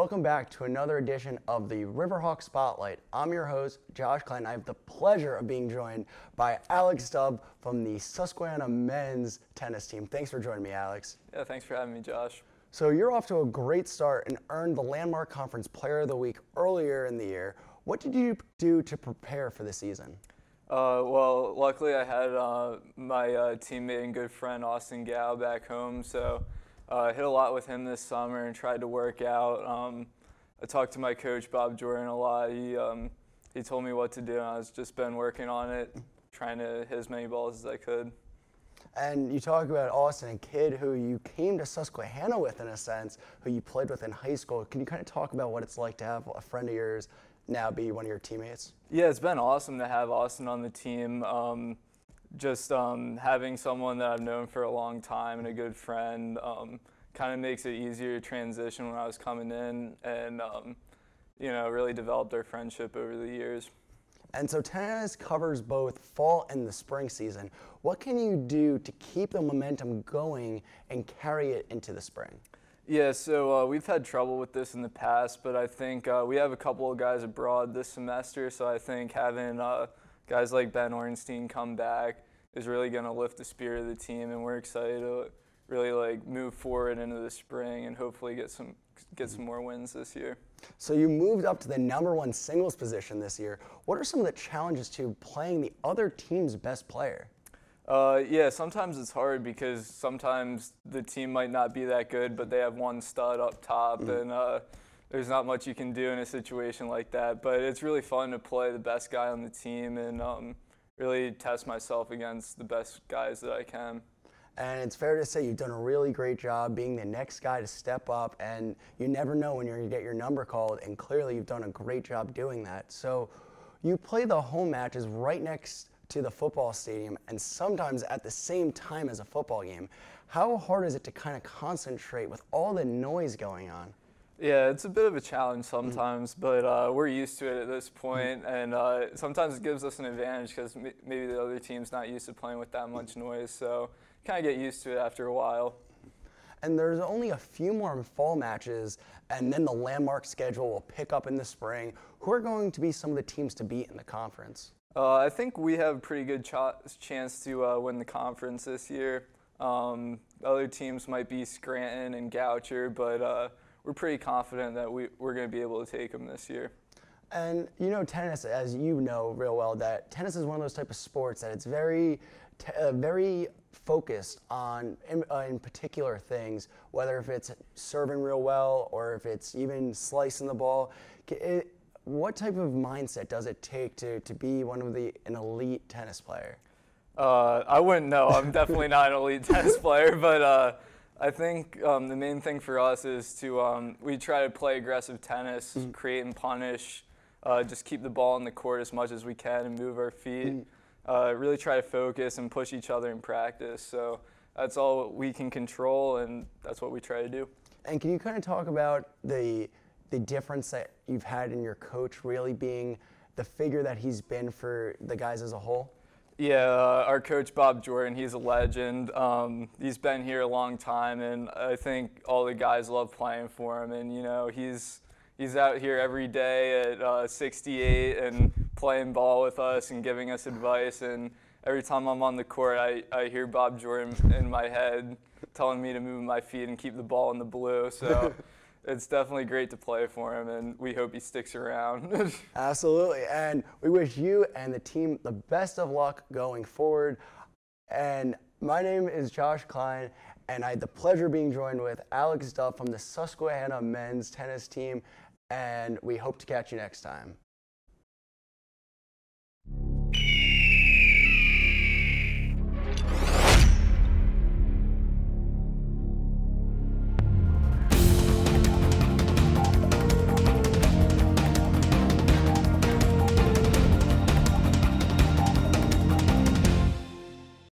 welcome back to another edition of the Riverhawk Spotlight. I'm your host, Josh Klein. I have the pleasure of being joined by Alex Stubb from the Susquehanna men's tennis team. Thanks for joining me, Alex. Yeah, thanks for having me, Josh. So you're off to a great start and earned the Landmark Conference Player of the Week earlier in the year. What did you do to prepare for the season? Well, luckily I had my teammate and good friend Austin Gao back home, so I hit a lot with him this summer and tried to work out. I talked to my coach Bob Jordan a lot. He told me what to do, and I've just been working on it, trying to hit as many balls as I could. And you talk about Austin, a kid who you came to Susquehanna with, in a sense, who you played with in high school. Can you kind of talk about what it's like to have a friend of yours now be one of your teammates? Yeah, it's been awesome to have Austin on the team. Having someone that I've known for a long time and a good friend kind of makes it easier to transition when I was coming in, and really developed our friendship over the years. And so tennis covers both fall and the spring season. What can you do to keep the momentum going and carry it into the spring? Yeah, so we've had trouble with this in the past, but I think we have a couple of guys abroad this semester, so I think having guys like Ben Ornstein come back is really going to lift the spirit of the team, and we're excited to really move forward into the spring and hopefully get some more wins this year. So you moved up to the #1 singles position this year. What are some of the challenges to playing the other team's best player? Yeah, sometimes it's hard because sometimes the team might not be that good, but they have one stud up top, and there's not much you can do in a situation like that. But it's really fun to play the best guy on the team and really test myself against the best guys that I can. And it's fair to say you've done a really great job being the next guy to step up, and you never know when you're going to get your number called, and clearly you've done a great job doing that. So you play the home matches right next to the football stadium and sometimes at the same time as a football game. How hard is it to kind of concentrate with all the noise going on? Yeah, it's a bit of a challenge sometimes, but we're used to it at this point, and sometimes it gives us an advantage because maybe the other team's not used to playing with that much noise, so kind of get used to it after a while. And there's only a few more fall matches, and then the Landmark schedule will pick up in the spring. Who are going to be some of the teams to beat in the conference? I think we have a pretty good chance to win the conference this year. Other teams might be Scranton and Goucher, but we're pretty confident that we're going to be able to take them this year. And you know tennis, as you know real well, that tennis is one of those type of sports that it's very focused on in particular things, whether if it's serving real well or if it's even slicing the ball. What type of mindset does it take to be an elite tennis player? I wouldn't know. I'm definitely not an elite tennis player, but I think the main thing for us is to we try to play aggressive tennis, create and punish, just keep the ball in the court as much as we can and move our feet. Really try to focus and push each other in practice. So that's all we can control, and that's what we try to do. And can you kind of talk about the difference that you've had in your coach really being the figure that he's been for the guys as a whole? Yeah, our coach Bob Jordan, he's a legend. He's been here a long time, and I think all the guys love playing for him. And he's out here every day at 68 and playing ball with us and giving us advice. And every time I'm on the court, I hear Bob Jordan in my head telling me to move my feet and keep the ball in the blue. So it's definitely great to play for him, and we hope he sticks around. Absolutely, and we wish you and the team the best of luck going forward. And my name is Josh Klein, and I had the pleasure of being joined with Alex Stubb from the Susquehanna men's tennis team, and we hope to catch you next time.